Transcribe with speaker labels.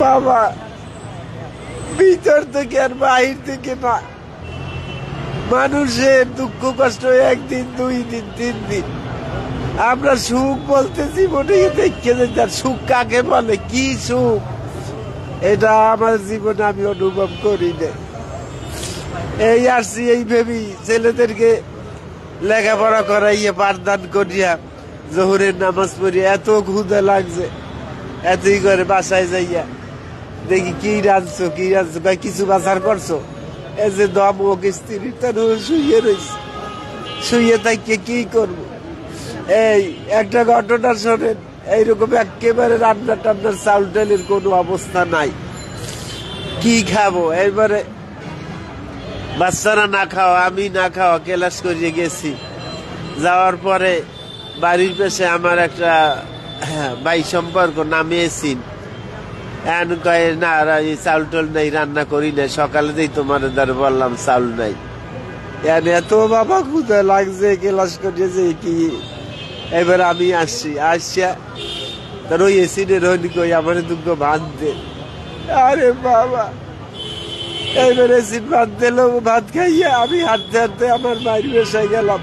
Speaker 1: বাবা, ভিতর থেকে আর বাহির থেকে মানুষের দুঃখ কষ্ট একদিন, 2 দিন, 3 দিন। আমরা সুখ বলতে জীবনে দেখে যে সুখ কাকে বলে, কি সুখ, এটা আমার জীবনে আমি অনুভব করি না। এই আসছি এই ভেবি ছেলেদেরকে লেখাপড়া করাইয়া পাঠদান করিয়া জোহরের নামাজ পড়িয়া এত ক্ষুধা লাগছে, এতই করে বাসায় যাইয়া দেখি কি রাঁধছো কিছু বাজার করছো, এই যে দম ওক স্ত্রী তার শুয়ে রয়েছে, শুয়ে থাকি কি করবো। এই একটা ঘটনা শোনেন, এইরকম একেবারে রান্না টান্নার চাউল ডালের কোনো অবস্থা নাই, কি খাবো। এবারে বাচ্চারা না খাওয়া, আমি না খাওয়া, ক্লাস করিয়ে গেছি। যাওয়ার পরে বাড়ির পেছে আমার একটা ভাই সম্পর্ক নামিয়েছি, এন কয়ে না চাউল টল নাই, রান্না করি নাই, সকালে দিই তোমার দ্বারা বললাম চাউল নাই। এত বাবা ক্ষুধা লাগছে, ক্লাস করিয়েছে কি। এবার আমি আসিয়া তার ওই এসিডের হইনি কই আমার দুঃখ ভাত দে। আরে বাবা, এবার এসিড ভাত দিল, ভাত খাইয়া আমি হাঁটতে হাঁটতে আমার বাড়ির বাসায় গেলাম।